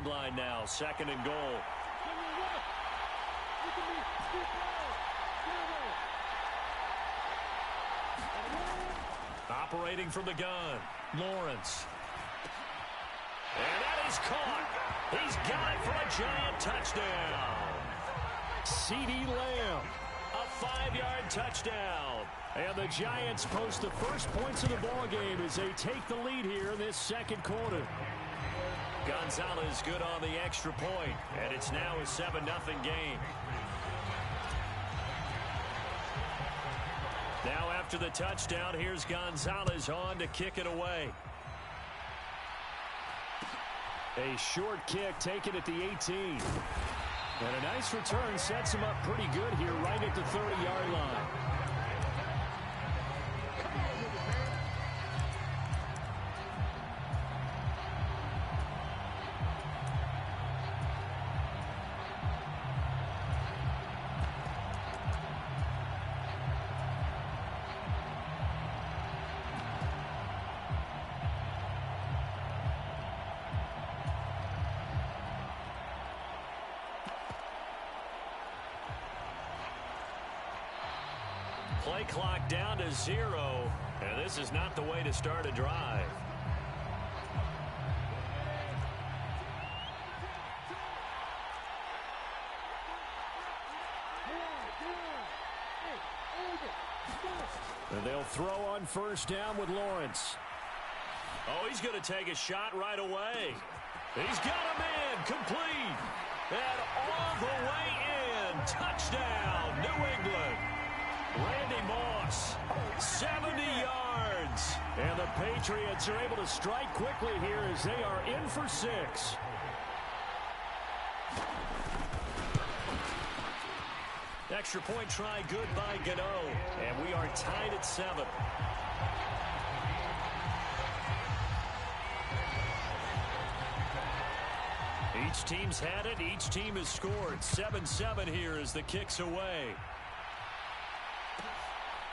sideline now. 2nd and goal. Operating from the gun, Lawrence. And that is caught. He's got it for a giant touchdown. CeeDee Lamb, a 5-yard touchdown. And the Giants post the first points of the ballgame as they take the lead here in this 2nd quarter. Gonzalez good on the extra point, and it's now a 7-0 game. Now after the touchdown, here's Gonzalez on to kick it away. A short kick taken at the 18. And a nice return sets him up pretty good here right at the 30-yard line. Play clock down to 0, and this is not the way to start a drive. And they'll throw on 1st down with Lawrence. Oh, he's going to take a shot right away. He's got a man complete. And all the way in. Touchdown, New England. Randy Moss, 70 yards. And the Patriots are able to strike quickly here as they are in for 6. Extra point try good by Gano. And we are tied at 7. Each team's had it. Each team has scored. 7-7 here as the kick's away.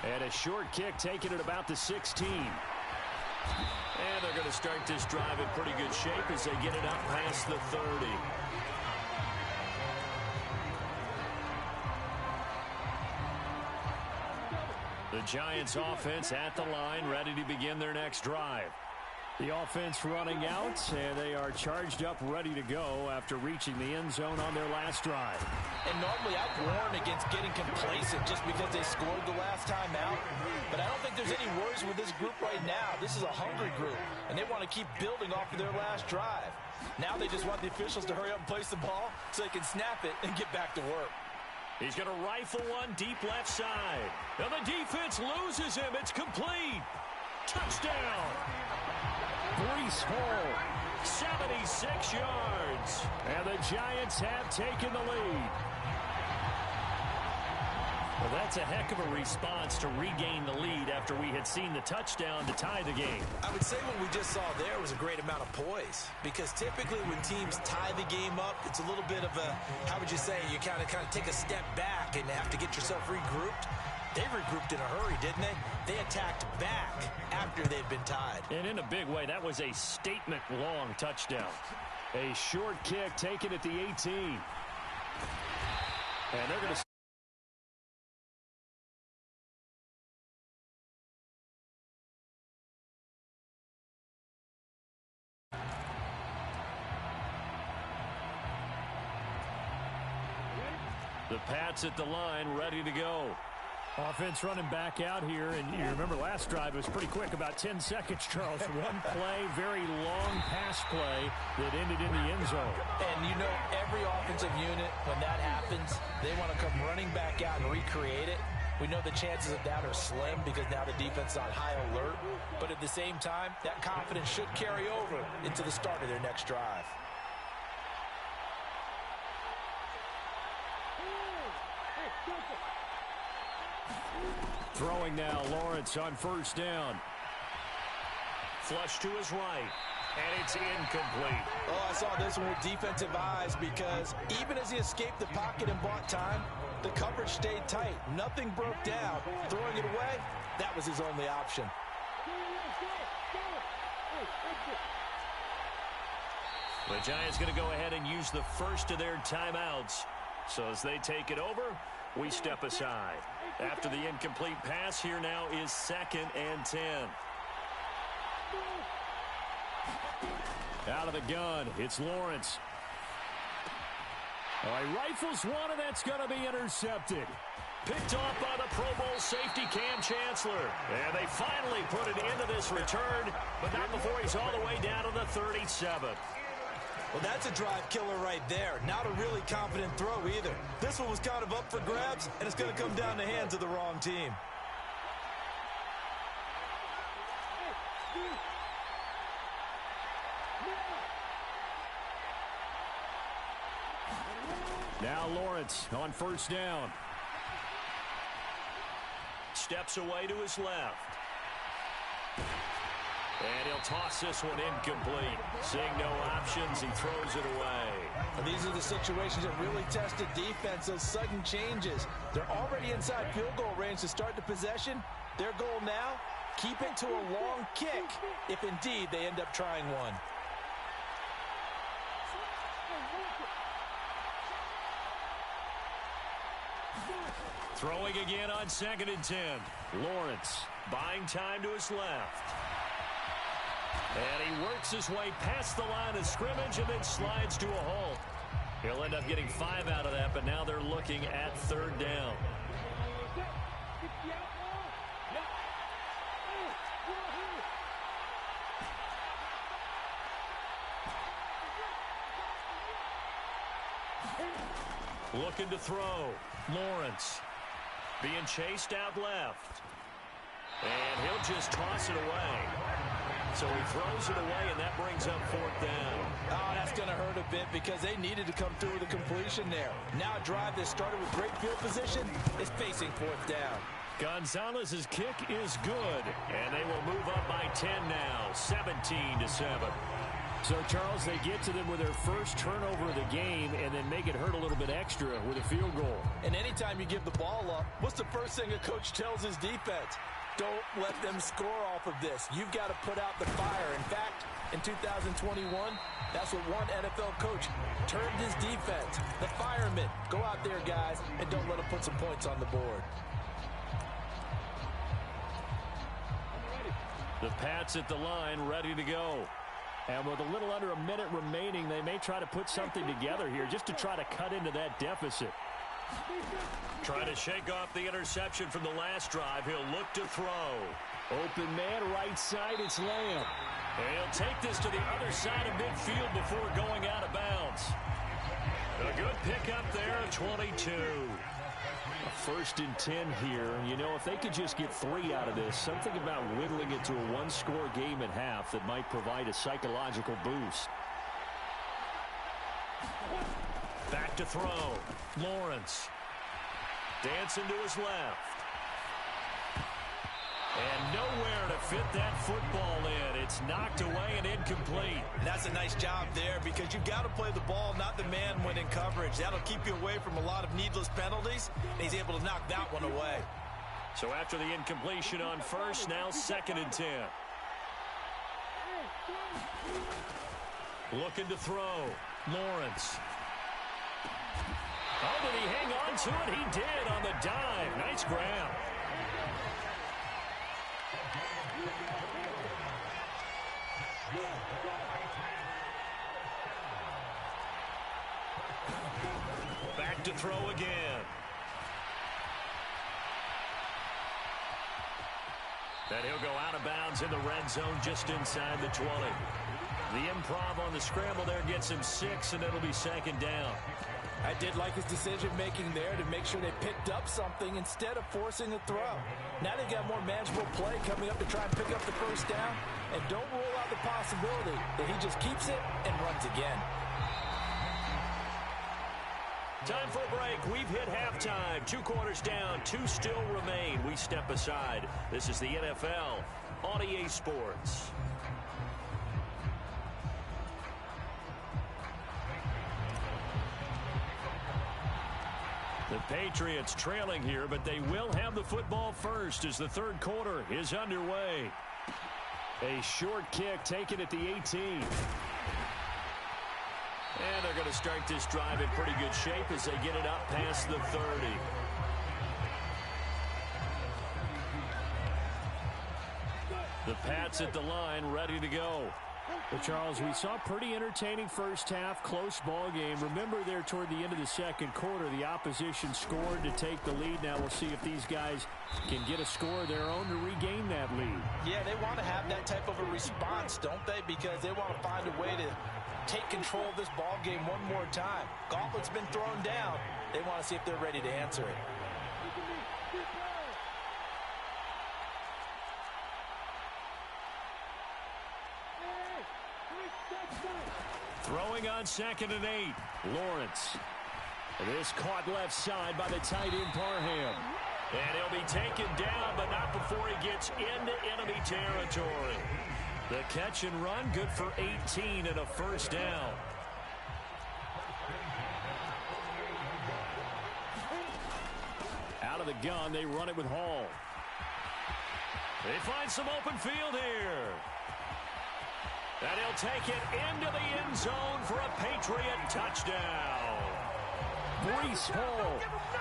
And a short kick taken at about the 16. And they're going to start this drive in pretty good shape as they get it up past the 30. The Giants offense at the line, ready to begin their next drive. The offense running out, and they are charged up, ready to go after reaching the end zone on their last drive. And normally I'd warn against getting complacent just because they scored the last time out. But I don't think there's any worries with this group right now. This is a hungry group, and they want to keep building off of their last drive. Now they just want the officials to hurry up and place the ball so they can snap it and get back to work. He's going to rifle one deep left side. And the defense loses him. It's complete. Touchdown. Breece Hall, 76 yards. And the Giants have taken the lead. Well, that's a heck of a response to regain the lead after we had seen the touchdown to tie the game. I would say what we just saw there was a great amount of poise, because typically when teams tie the game up, it's a little bit of a, how would you say, you kind of take a step back and have to get yourself regrouped. They regrouped in a hurry, didn't they? They attacked back after they'd been tied. And in a big way, that was a statement-long touchdown. A short kick taken at the 18. And they're going to... The Pats at the line, ready to go. Offense running back out here, and you remember last drive was pretty quick, about 10 seconds, Charles. One play, very long pass play that ended in the end zone. And you know, every offensive unit, when that happens, they want to come running back out and recreate it. We know the chances of that are slim because now the defense is on high alert. But at the same time, that confidence should carry over into the start of their next drive. Throwing now, Lawrence on first down. Flush to his right, and it's incomplete. Oh, I saw this one with defensive eyes, because even as he escaped the pocket and bought time, the coverage stayed tight. Nothing broke down. Throwing it away, that was his only option. The Giants going to go ahead and use the first of their timeouts. So as they take it over, we step aside. After the incomplete pass, here now is 2nd and 10. Out of the gun, it's Lawrence. All right, rifles one, and that's going to be intercepted. Picked off by the Pro Bowl safety Cam Chancellor. And they finally put it into this return, but not before he's all the way down to the 37. Well, that's a drive killer right there. Not a really confident throw either. This one was kind of up for grabs, and it's going to come down the hands of the wrong team. Now Lawrence on 1st down. Steps away to his left. And he'll toss this one incomplete. Seeing no options, he throws it away. And these are the situations that really test the defense, those sudden changes. They're already inside field goal range to start the possession. Their goal now, keep it to a long kick, if indeed they end up trying one. Throwing again on 2nd and 10. Lawrence buying time to his left. And he works his way past the line of scrimmage and then slides to a halt. He'll end up getting 5 out of that, but now they're looking at 3rd down. Looking to throw. Lawrence being chased out left. And he'll just toss it away. So he throws it away, and that brings up 4th down. Oh, that's going to hurt a bit because they needed to come through with a completion there. Now a drive that started with great field position is facing 4th down. Gonzalez's kick is good, and they will move up by 10 now, 17-7. So, Charles, they get to them with their first turnover of the game and then make it hurt a little bit extra with a field goal. And anytime you give the ball up, what's the first thing a coach tells his defense? Don't let them score off of this. You've got to put out the fire. In fact, in 2021, that's what one NFL coach termed his defense. The firemen. Go out there, guys, and don't let them put some points on the board. The Pats at the line, ready to go. And with a little under a minute remaining, they may try to put something together here just to try to cut into that deficit. Trying to shake off the interception from the last drive. He'll look to throw. Open man, right side, it's Lamb. And he'll take this to the other side of midfield before going out of bounds. A good pickup there at 22. A 1st and 10 here. You know, if they could just get 3 out of this, something about whittling it to a one-score game at half that might provide a psychological boost. Back to throw. Lawrence. Dancing to his left. And nowhere to fit that football in. It's knocked away and incomplete. And that's a nice job there because you've got to play the ball, not the man when in coverage. That'll keep you away from a lot of needless penalties, and he's able to knock that one away. So after the incompletion on 1st, now 2nd and 10. Looking to throw. Lawrence. Oh, did he hang on to it? He did on the dive. Nice grab. Back to throw again. And he'll go out of bounds in the red zone just inside the 20. The improv on the scramble there gets him 6, and it'll be 2nd down. I did like his decision-making there to make sure they picked up something instead of forcing a throw. Now they've got more manageable play coming up to try and pick up the 1st down. And don't rule out the possibility that he just keeps it and runs again. Time for a break. We've hit halftime. 2 quarters down. 2 still remain. We step aside. This is the NFL on EA Sports. The Patriots trailing here, but they will have the football first as the 3rd quarter is underway. A short kick taken at the 18. going to start this drive in pretty good shape as they get it up past the 30. The Pats at the line, ready to go. Well, Charles, we saw a pretty entertaining first half, close ball game. Remember there toward the end of the second quarter, the opposition scored to take the lead. Now we'll see if these guys can get a score of their own to regain that lead. Yeah, they want to have that type of a response, don't they? Because they want to find a way to take control of this ball game one more time. Gauntlet's been thrown down. They want to see if they're ready to answer it. Throwing on 2nd and 8. Lawrence. This caught left side by the tight end Parham. And he'll be taken down, but not before he gets into enemy territory. The catch and run, good for 18 and a first down. Out of the gun, they run it with Hall. They find some open field here. And he'll take it into the end zone for a Patriot touchdown. Breece Hall,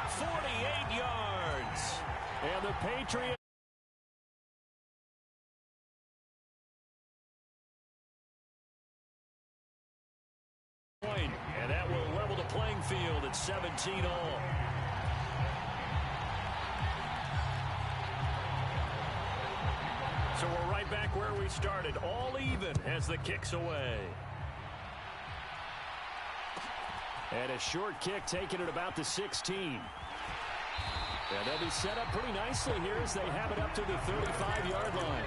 48 yards. And the Patriots. And that will level the playing field at 17 all. So we're right back where we started, all even as the kick's away. And a short kick taken at about the 16. And they'll be set up pretty nicely here as they have it up to the 35-yard line.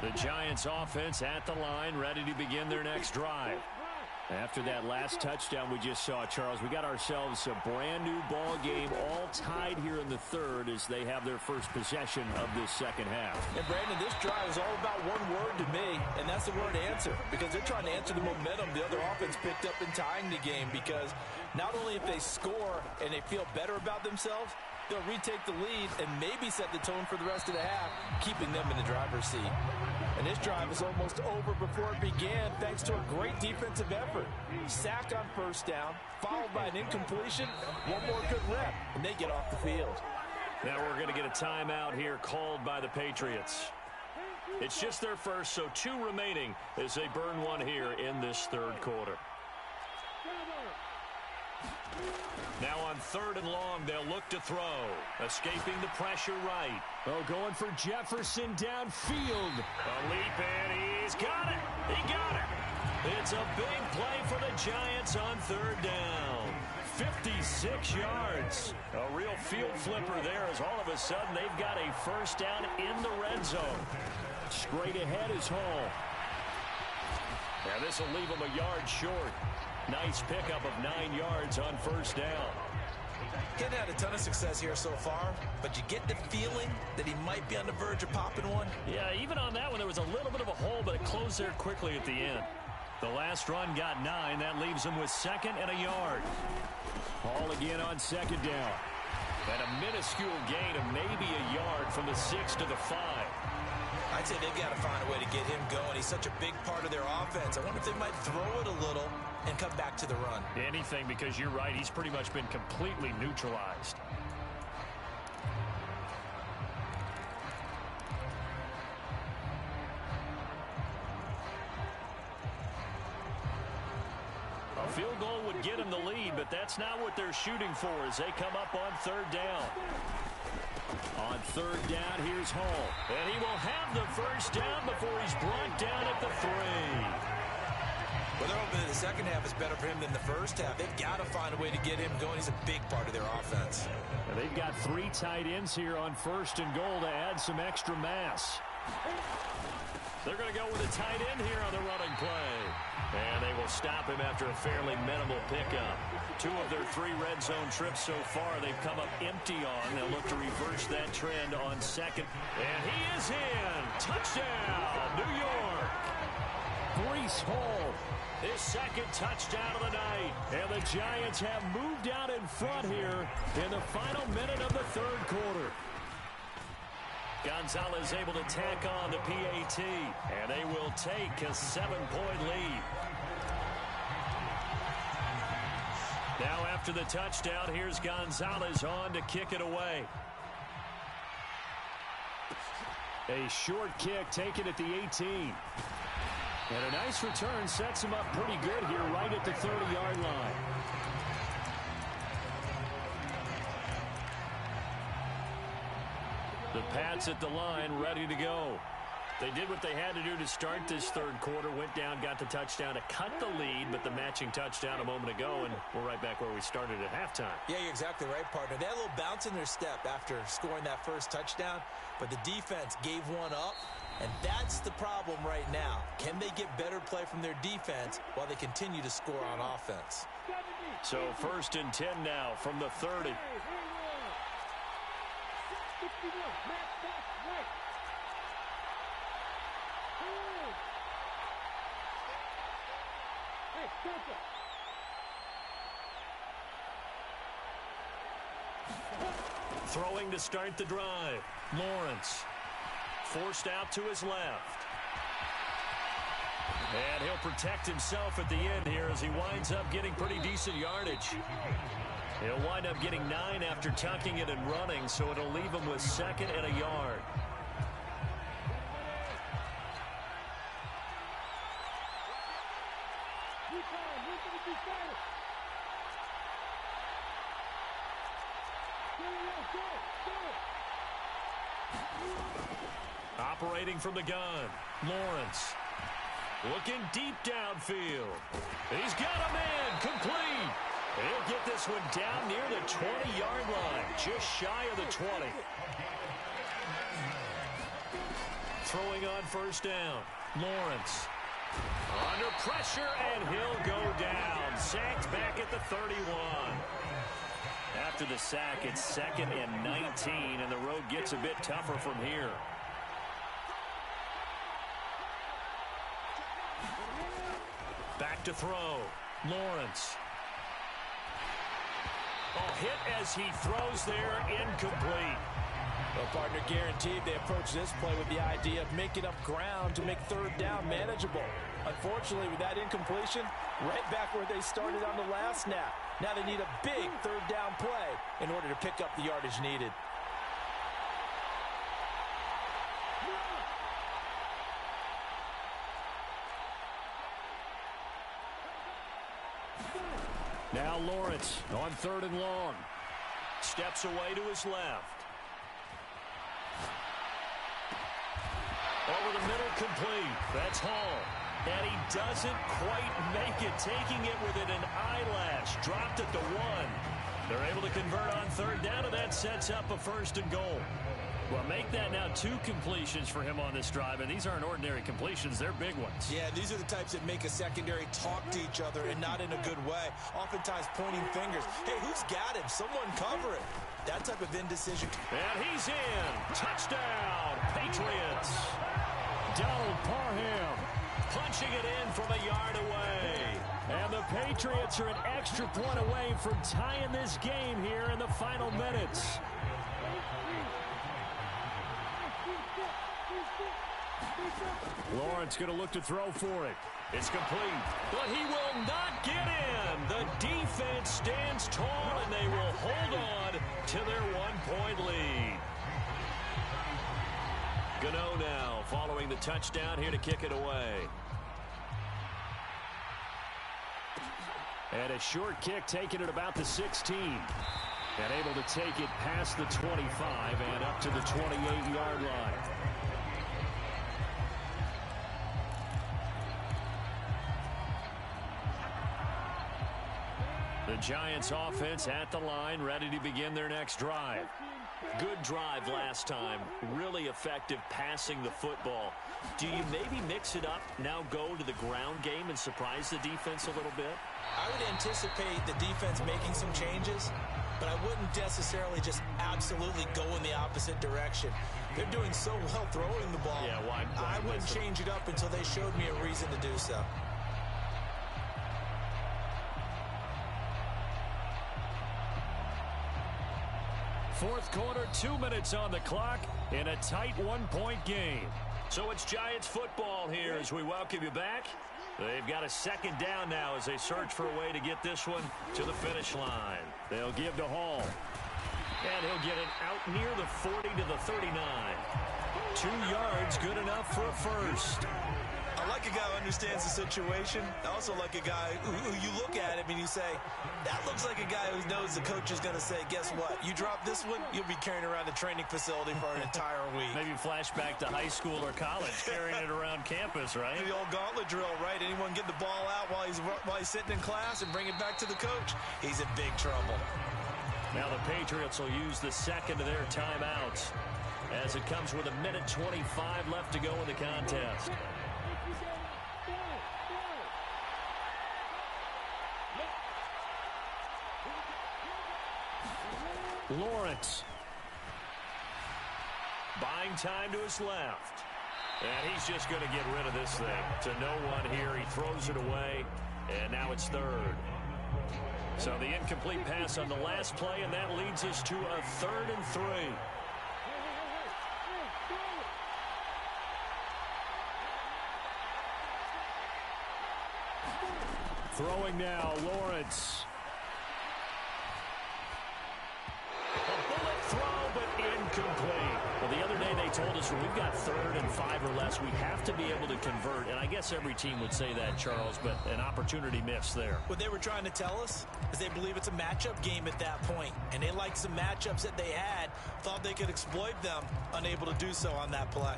The Giants offense at the line, ready to begin their next drive. After that last touchdown we just saw, Charles, we got ourselves a brand new ball game, all tied here in the third as they have their first possession of this second half. And Brandon, this drive is all about one word to me, and that's the word answer, because they're trying to answer the momentum the other offense picked up in tying the game, because not only if they score and they feel better about themselves, they'll retake the lead and maybe set the tone for the rest of the half, keeping them in the driver's seat. And this drive is almost over before it began thanks to a great defensive effort. Sack on first down, followed by an incompletion, one more good rep, and they get off the field. Now we're going to get a timeout here called by the Patriots. It's just their first, so 2 remaining as they burn one here in this third quarter. Now on 3rd and long, they'll look to throw. Escaping the pressure right. Oh, going for Jefferson downfield. A leap in. He's got it. He got it. It's a big play for the Giants on 3rd down. 56 yards. A real field flipper there as all of a sudden they've got a first down in the red zone. Straight ahead is Hall. Now this will leave him a yard short. Nice pickup of 9 yards on first down. He hadn't had a ton of success here so far, but you get the feeling that he might be on the verge of popping one. Yeah, even on that one, there was a little bit of a hole, but it closed there quickly at the end. The last run got 9. That leaves him with 2nd and a yard. Hall again on 2nd down. And a minuscule gain of maybe a yard from the 6 to the 5. I'd say they've got to find a way to get him going. He's such a big part of their offense. I wonder if they might throw it a little and come back to the run. Anything, because you're right. He's pretty much been completely neutralized. A field goal would get him the lead, but that's not what they're shooting for as they come up on 3rd down. On 3rd down, here's Hall. And he will have the first down before he's brought down at the 3. Well, they're hoping that the second half is better for him than the first half. They've got to find a way to get him going. He's a big part of their offense. And they've got 3 tight ends here on 1st and goal to add some extra mass. They're going to go with a tight end here on the running play. And they will stop him after a fairly minimal pickup. 2 of their 3 red zone trips so far they've come up empty on. They'll look to reverse that trend on 2nd. And he is in. Touchdown, New York. Breece Hall. His 2nd touchdown of the night. And the Giants have moved out in front here in the final minute of the 3rd quarter. Gonzalez able to tack on the PAT, and they will take a 7-point lead. Now after the touchdown, here's Gonzalez on to kick it away. A short kick taken at the 18. And a nice return sets him up pretty good here right at the 30-yard line. The Pats at the line ready to go. They did what they had to do to start this third quarter. Went down, got the touchdown to cut the lead, but the matching touchdown a moment ago, and we're right back where we started at halftime. Yeah, you're exactly right, partner. They had a little bounce in their step after scoring that first touchdown, but the defense gave one up, and that's the problem right now. Can they get better play from their defense while they continue to score on offense? So 1st and 10 now from the 30. Throwing to start the drive. Lawrence forced out to his left. And he'll protect himself at the end here as he winds up getting pretty decent yardage. He'll wind up getting 9 after tucking it and running, so it'll leave him with 2nd and a yard. Operating from the gun, Lawrence looking deep downfield. He's got a man, complete. He'll get this one down near the 20-yard line, just shy of the 20. Throwing on 1st down, Lawrence under pressure, and he'll go down. Sacked back at the 31. After the sack, it's 2nd and 19, and the road gets a bit tougher from here. Back to throw. Lawrence. Oh, hit as he throws there, incomplete. Well, partner, guaranteed they approach this play with the idea of making up ground to make 3rd down manageable. Unfortunately, with that incompletion, right back where they started on the last snap. Now they need a big 3rd down play in order to pick up the yardage needed. Now Lawrence on 3rd and long. Steps away to his left. Over the middle, complete. That's Hall. And he doesn't quite make it, taking it within an eyelash. Dropped at the 1. They're able to convert on 3rd down, and that sets up a 1st and goal. Well, make that now 2 completions for him on this drive, and these aren't ordinary completions. They're big ones. Yeah, these are the types that make a secondary talk to each other, and not in a good way. Oftentimes pointing fingers. Hey, who's got him? Someone cover it. That type of indecision. And he's in. Touchdown, Patriots. Donald Parham punching it in from a yard away. And the Patriots are an extra point away from tying this game here in the final minutes. Lawrence going to look to throw for it. It's complete, but he will not get in. The defense stands tall, and they will hold on to their 1-point lead. Gano now following the touchdown here to kick it away. And a short kick taken at about the 16. And able to take it past the 25 and up to the 28-yard line. The Giants offense at the line, ready to begin their next drive. Good drive last time. Really effective passing the football. Do you maybe mix it up, now go to the ground game and surprise the defense a little bit? I would anticipate the defense making some changes, but I wouldn't necessarily just absolutely go in the opposite direction. They're doing so well throwing the ball. Yeah, why I wouldn't change it up until they showed me a reason to do so. quarter, 2 minutes on the clock in a tight one-point game. So it's Giants football here as we welcome you back. They've got a second down now as they search for a way to get this one to the finish line. They'll give to Hall. And he'll get it out near the 40 to the 39. 2 yards, good enough for a first. I like a guy who understands the situation. I also like a guy who you look at him and you say, that looks like a guy who knows the coach is going to say, guess what? You drop this one, you'll be carrying around the training facility for an entire week. Maybe flashback to high school or college, carrying it around campus, right? The old gauntlet drill, right? Anyone get the ball out while he's sitting in class and bring it back to the coach? He's in big trouble. Now the Patriots will use the second of their timeouts as it comes with 1:25 left to go in the contest. Lawrence. Buying time to his left. And he's just going to get rid of this thing. To no one here. He throws it away. And now it's third. So the incomplete pass on the last play, and that leads us to a 3rd and 3. Throwing now, Lawrence. Incomplete. Well, the other day they told us when we've got 3rd and 5 or less, we have to be able to convert. And I guess every team would say that, Charles, but an opportunity missed there. What they were trying to tell us is they believe it's a matchup game at that point. And they liked some matchups that they had, thought they could exploit them, unable to do so on that play.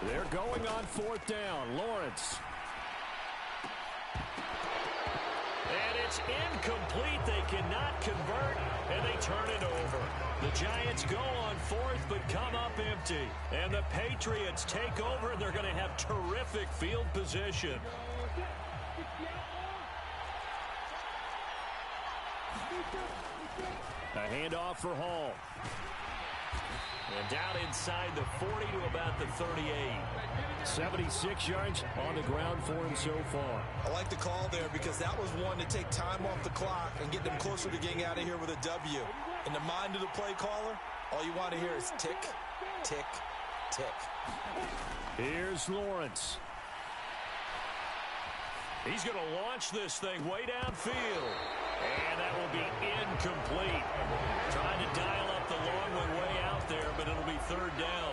They're going on 4th down. Lawrence. And it's incomplete. They cannot convert, and they turn it over. The Giants go on 4th, but come up empty. And the Patriots take over, and they're going to have terrific field position. A handoff for Hall. And down inside the 40 to about the 38. 76 yards on the ground for him so far. I like the call there because that was one to take time off the clock and get them closer to getting out of here with a W. In the mind of the play caller, all you want to hear is tick, tick, tick. Here's Lawrence. He's going to launch this thing way downfield. And that will be incomplete. Trying to dial up the long one way out there, but it'll be 3rd down.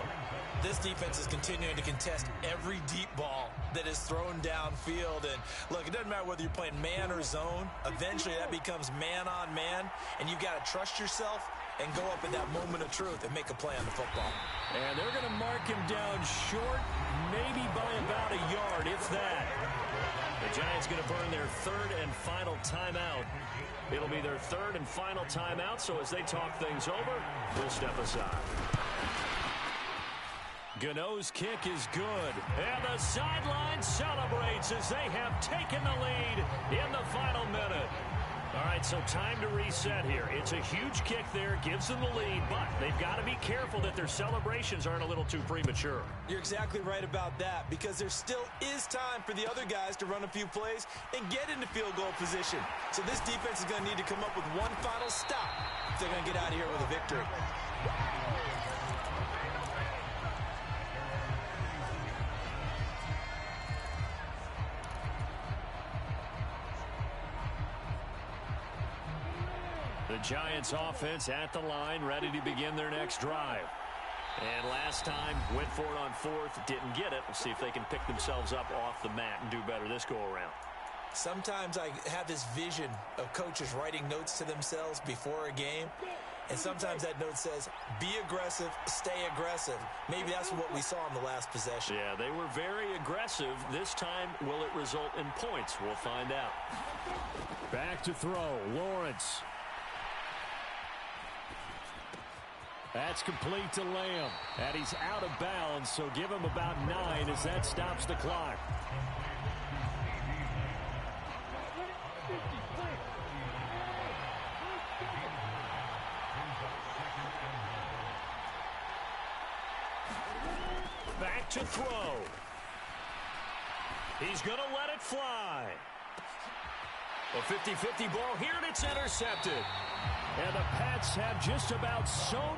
This defense is continuing to contest every deep ball that is thrown downfield. And look, it doesn't matter whether you're playing man or zone. Eventually that becomes man on man, and you've got to trust yourself and go up at that moment of truth and make a play on the football. And they're going to mark him down short, maybe by about a yard, if that. The Giants going to burn their 3rd and final timeout. It'll be their 3rd and final timeout, so as they talk things over, we'll step aside. Gano's kick is good, and the sideline celebrates as they have taken the lead in the final minute. All right, so time to reset here. It's a huge kick there, gives them the lead, but they've got to be careful that their celebrations aren't a little too premature. You're exactly right about that, because there still is time for the other guys to run a few plays and get into field goal position. So this defense is going to need to come up with one final stop if they're going to get out of here with a victory. The Giants offense at the line, ready to begin their next drive. And last time, went for it on 4th, didn't get it. We'll see if they can pick themselves up off the mat and do better this go-around. Sometimes I have this vision of coaches writing notes to themselves before a game. And sometimes that note says, be aggressive, stay aggressive. Maybe that's what we saw in the last possession. Yeah, they were very aggressive. This time, will it result in points? We'll find out. Back to throw, Lawrence. That's complete to Lamb. And he's out of bounds, so give him about 9 as that stops the clock. Back to throw. He's going to let it fly. A 50-50 ball here, and it's intercepted. And the Pats have just about sewn